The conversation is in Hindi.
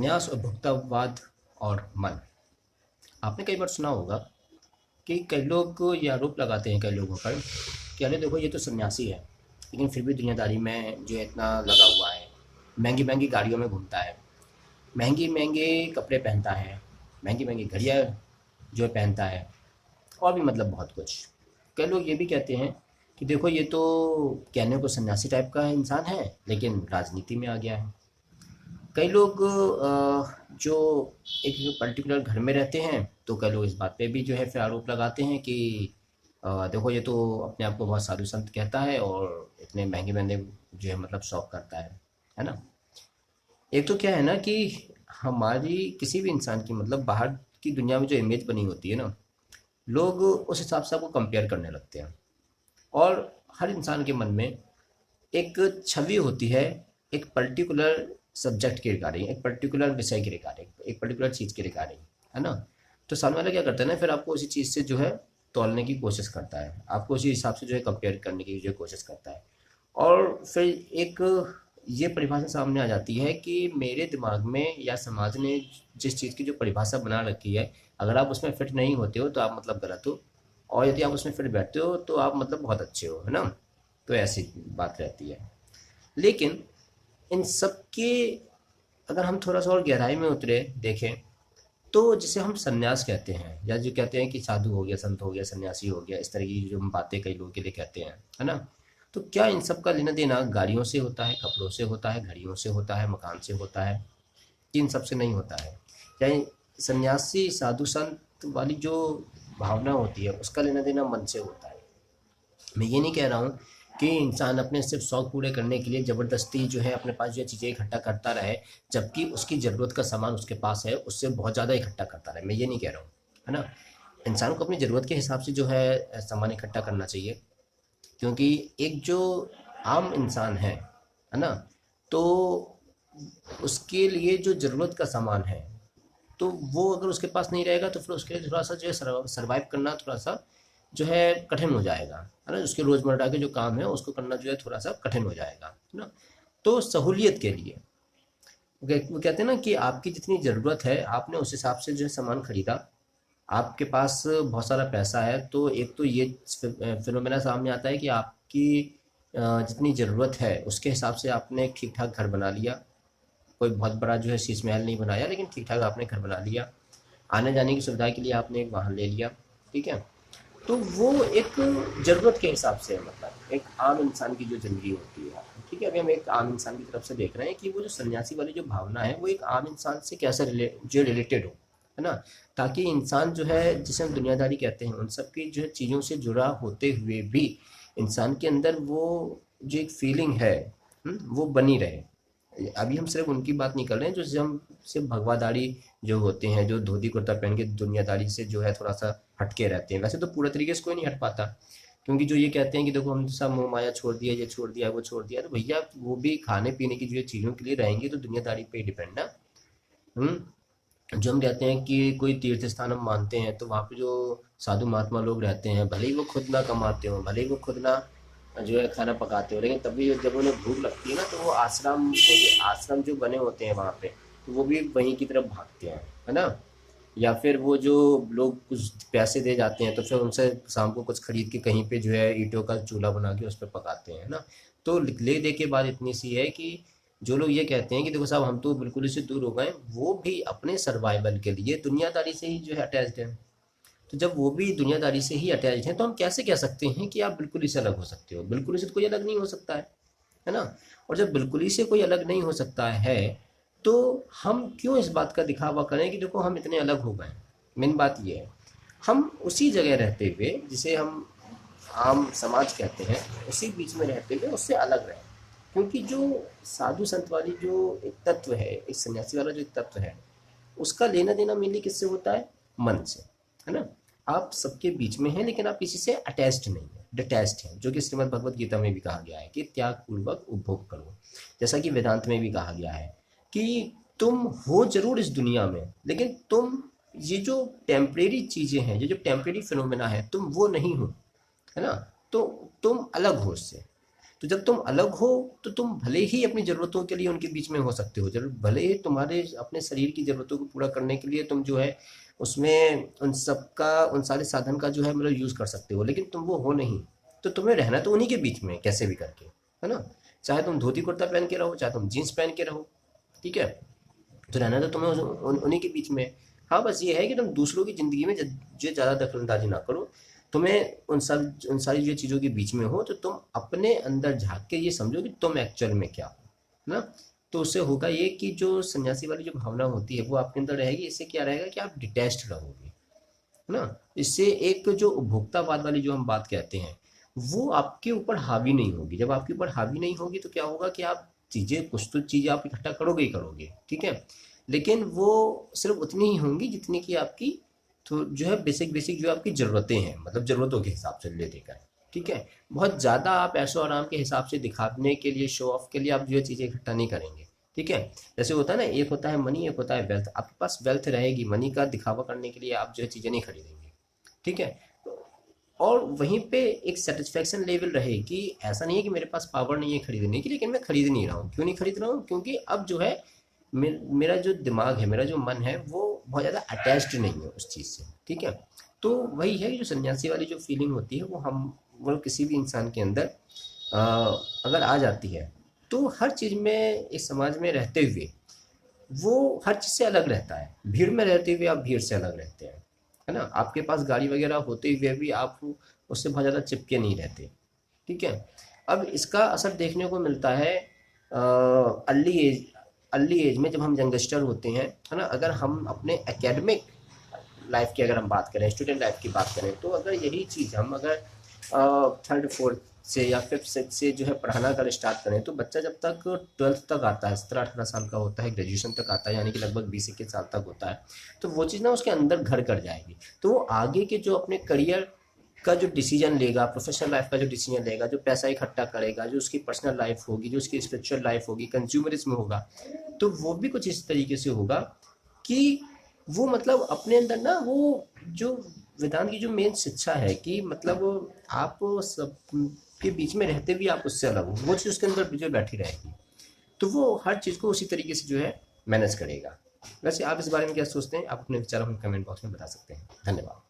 संन्यास और भोक्तावाद और मन। आपने कई बार सुना होगा कि कई लोग ये आरोप लगाते हैं कई लोगों पर कि अरे देखो ये तो सन्यासी है लेकिन फिर भी दुनियादारी में जो है इतना लगा हुआ है, महंगी महंगी गाड़ियों में घूमता है, महंगे महंगे कपड़े पहनता है, महंगी महंगी घड़ियाँ जो है पहनता है, और भी मतलब बहुत कुछ। कई लोग ये भी कहते हैं कि देखो ये तो कहने को सन्यासी टाइप का इंसान है लेकिन राजनीति में आ गया है। कई लोग जो एक पर्टिकुलर घर में रहते हैं तो कई लोग इस बात पे भी जो है फिर आरोप लगाते हैं कि देखो ये तो अपने आप को बहुत साधु संत कहता है और इतने महंगे महंगे जो है मतलब शौक करता है ना। एक तो क्या है ना कि हमारी किसी भी इंसान की मतलब बाहर की दुनिया में जो इमेज बनी होती है ना, लोग उस हिसाब से आपको कंपेयर करने लगते हैं। और हर इंसान के मन में एक छवि होती है, एक पर्टिकुलर सब्जेक्ट के रिगार्डिंग, एक पर्टिकुलर विषय के रिगार्डिंग, एक पर्टिकुलर चीज़ के रिगार्डिंग, है ना। तो सामने वाला क्या करता है ना, फिर आपको उसी चीज़ से जो है तौलने की कोशिश करता है, आपको उसी हिसाब से जो है कंपेयर करने की जो है कोशिश करता है। और फिर एक ये परिभाषा सामने आ जाती है कि मेरे दिमाग में या समाज ने जिस चीज़ की जो परिभाषा बना रखी है, अगर आप उसमें फिट नहीं होते हो तो आप मतलब गलत हो, और यदि आप उसमें फिट बैठते हो तो आप मतलब बहुत अच्छे हो, है ना। तो ऐसी बात रहती है। लेकिन इन सब के अगर हम थोड़ा सा और गहराई में उतरे देखें तो जिसे हम सन्यास कहते हैं, या जो कहते हैं कि साधु हो गया, संत हो गया, सन्यासी हो गया, इस तरह की जो हम बातें कई लोगों के लिए कहते हैं, है ना। तो क्या इन सब का लेना देना गाड़ियों से होता है, कपड़ों से होता है, घड़ियों से होता है, मकान से होता है, इन सब से नहीं होता है? क्या सन्यासी साधु संत वाली जो भावना होती है उसका लेना देना मन से होता है? मैं ये नहीं कह रहा हूँ कि इंसान अपने सिर्फ शौक पूरे करने के लिए ज़बरदस्ती जो है अपने पास जो चीज़ें इकट्ठा करता रहे, जबकि उसकी ज़रूरत का सामान उसके पास है, उससे बहुत ज़्यादा इकट्ठा करता रहे। मैं ये नहीं कह रहा हूँ, है ना। इंसान को अपनी ज़रूरत के हिसाब से जो है सामान इकट्ठा करना चाहिए, क्योंकि एक जो आम इंसान है ना, तो उसके लिए जो ज़रूरत का सामान है, तो वो अगर उसके पास नहीं रहेगा तो फिर उसके लिए थोड़ा सा जो है सर्वाइव करना थोड़ा सा जो है कठिन हो जाएगा, है ना। उसके रोज़मर्रा के जो काम है उसको करना जो है थोड़ा सा कठिन हो जाएगा, है ना। तो सहूलियत के लिए वो कहते हैं ना कि आपकी जितनी ज़रूरत है आपने उस हिसाब से जो है सामान खरीदा, आपके पास बहुत सारा पैसा है, तो एक तो ये फिनोमेना सामने आता है कि आपकी जितनी ज़रूरत है उसके हिसाब से आपने ठीक ठाक घर बना लिया। कोई बहुत बड़ा जो है शीश महल नहीं बनाया लेकिन ठीक ठाक आपने घर बना लिया। आने जाने की सुविधा के लिए आपने एक वाहन ले लिया, ठीक है। तो वो एक ज़रूरत के हिसाब से है, मतलब एक आम इंसान की जो ज़िंदगी होती है, ठीक है। अभी हम एक आम इंसान की तरफ से देख रहे हैं कि वो जो सन्यासी वाली जो भावना है वो एक आम इंसान से कैसे जो रिलेटेड हो, है ना। ताकि इंसान जो है जिसे हम दुनियादारी कहते हैं उन सब की जो है चीज़ों से जुड़ा होते हुए भी इंसान के अंदर वो जो एक फीलिंग है, वो बनी रहे। अभी हम सिर्फ उनकी बात नहीं कर रहे हैं जो हम सिर्फ भगवादारी जो होते हैं, जो धोती कुर्ता पहन के दुनियादारी से जो है थोड़ा सा हटके रहते हैं। वैसे तो पूरे तरीके से कोई नहीं हट पाता, क्योंकि जो ये कहते हैं कि देखो हम सब मोह माया छोड़ दिया, ये छोड़ दिया, वो छोड़ दिया, तो भैया वो भी खाने पीने की जो चीज़ों के लिए रहेंगे तो दुनियादारी पे ही डिपेंड है। जो हम कहते हैं कि कोई तीर्थ स्थान हम मानते हैं तो वहाँ पे जो साधु महात्मा लोग रहते हैं, भले ही वो खुद ना कमाते हो, भले ही वो खुद ना जो है खाना पकाते हो, लेकिन तभी जब उन्हें भूख लगती है ना तो वो आश्रम जो बने होते हैं वहाँ पे, तो वो भी वहीं की तरफ भागते हैं, है ना। या फिर वो जो लोग कुछ पैसे दे जाते हैं तो फिर उनसे शाम को कुछ खरीद के कहीं पे जो है ईंटों का चूल्हा बना के उस पर पकाते हैं, है ना। तो ले दे के बाद इतनी सी है कि जो लोग ये कहते हैं कि देखो साहब हम तो बिल्कुल इससे दूर हो गए, वो भी अपने सर्वाइवल के लिए दुनियादारी से ही जो है अटैच्ड हैं। तो जब वो भी दुनियादारी से ही अटैच्ड हैं तो हम कैसे कह सकते हैं कि आप बिल्कुल इससे अलग हो सकते हो? बिल्कुल इससे तो कोई अलग नहीं हो सकता है ना। और जब बिल्कुल ही से कोई अलग नहीं हो सकता है तो हम क्यों इस बात का दिखावा करें कि देखो हम इतने अलग हो गए। मेन बात ये है, हम उसी जगह रहते हुए जिसे हम आम समाज कहते हैं उसी बीच में रहते हुए उससे अलग रहें। क्योंकि जो साधु संत वाली जो एक तत्व है, एक सन्यासी वाला जो एक तत्व है, उसका लेना देना मेनली किससे होता है? मन से, है ना। आप सबके बीच में हैं लेकिन आप किसी से अटैच्ड नहीं है, डिटैच्ड हैं, जो कि श्रीमद् भगवत गीता में भी कहा गया है कि त्याग पूर्वक उपभोग करो। जैसा कि वेदांत में भी कहा गया है कि तुम हो जरूर इस दुनिया में, लेकिन तुम ये जो टेम्परेरी चीजें हैं, ये जो टेम्परेरी फिनोमेना है, तुम वो नहीं हो, है ना। तो तुम अलग हो उससे। तो जब तुम अलग हो तो तुम भले ही अपनी ज़रूरतों के लिए उनके बीच में हो सकते हो, जरूर भले ही तुम्हारे अपने शरीर की ज़रूरतों को पूरा करने के लिए तुम जो है उसमें उन सबका उन सारे साधन का जो है मतलब यूज़ कर सकते हो, लेकिन तुम वो हो नहीं। तो तुम्हें रहना तो उन्हीं के बीच में कैसे भी करके, है ना। चाहे तुम धोती कुर्ता पहन के रहो, चाहे तुम जीन्स पहन के रहो, ठीक है। तो रहना तो तुम्हें उन्हीं के बीच में। हाँ, बस ये है कि तुम दूसरों की ज़िंदगी में जो ज़्यादा दखलंदाजी ना करो। तुम्हें उन सारी जो चीज़ों के बीच में हो तो तुम अपने अंदर झाँक के ये समझो कि तुम एक्चुअल में क्या हो, ना। तो उससे होगा ये कि जो सन्यासी वाली जो भावना होती है वो आपके अंदर रहेगी। इससे क्या रहेगा कि आप डिटैच्ड रहोगे, है ना। इससे एक जो उपभोक्तावाद वाली जो हम बात कहते हैं वो आपके ऊपर हावी नहीं होगी। जब आपके ऊपर हावी नहीं होगी तो क्या होगा कि आप चीज़ें, कुछ तो चीज़ें आप इकट्ठा करोगे ही करोगे, ठीक है, लेकिन वो सिर्फ उतनी ही होंगी जितनी कि आपकी तो जो है बेसिक बेसिक जो आपकी ज़रूरतें हैं, मतलब ज़रूरतों के हिसाब से ले देकर, ठीक है। बहुत ज़्यादा आप ऐशो आराम के हिसाब से दिखाने के लिए, शो ऑफ के लिए आप जो है चीज़ें इकट्ठा नहीं करेंगे, ठीक है। जैसे होता है ना, एक होता है मनी, एक होता है वेल्थ। आपके पास वेल्थ रहेगी, मनी का दिखावा करने के लिए आप जो है चीज़ें नहीं खरीदेंगे, ठीक है। और वहीं पे एक सेटिस्फेक्शन लेवल रहे कि ऐसा नहीं है कि मेरे पास पावर नहीं है खरीदने की, लेकिन मैं खरीद नहीं रहा हूँ। क्यों नहीं खरीद रहा हूँ? क्योंकि अब जो है मेरा जो दिमाग है, मेरा जो मन है वो बहुत ज़्यादा अटैच्ड नहीं है उस चीज़ से, ठीक है। तो वही है कि जो सन्यासी वाली जो फीलिंग होती है वो किसी भी इंसान के अंदर अगर आ जाती है तो हर चीज़ में इस समाज में रहते हुए वो हर चीज़ से अलग रहता है। भीड़ में रहते हुए आप भीड़ से अलग रहते हैं, है ना। आपके पास गाड़ी वगैरह होते हुए भी आप उससे बहुत ज़्यादा चिपके नहीं रहते, ठीक है। अब इसका असर देखने को मिलता है अर्ली एज में, जब हम यंगस्टर होते हैं, है ना। अगर हम अपने एकेडमिक लाइफ की अगर हम बात करें, स्टूडेंट लाइफ की बात करें, तो अगर यही चीज़ हम अगर थर्ड फोर्थ से या फिफ्थ सिक्स से जो है पढ़ाना अगर स्टार्ट करें, तो बच्चा जब तक 12th तक आता है, 17-18 साल का होता है, ग्रेजुएशन तक आता है, यानी कि लगभग 20-21 साल तक होता है, तो वो चीज़ ना उसके अंदर घर कर जाएगी। तो वो आगे के जो अपने करियर का जो डिसीजन लेगा, प्रोफेशनल लाइफ का जो डिसीजन लेगा, जो पैसा इकट्ठा करेगा, जो उसकी पर्सनल लाइफ होगी, जो उसकी स्पिरिचुअल लाइफ होगी, कंज्यूमरिज्म होगा, तो वो भी कुछ इस तरीके से होगा कि वो मतलब अपने अंदर ना वो जो वेदांत की जो मेन शिक्षा है कि मतलब आप सब के बीच में रहते भी आप उससे अलग हो, वो चीज़ उसके अंदर जो बैठी रहेगी। तो वो हर चीज़ को उसी तरीके से जो है मैनेज करेगा। वैसे आप इस बारे में क्या सोचते हैं? आप अपने विचार हम कमेंट बॉक्स में बता सकते हैं। धन्यवाद।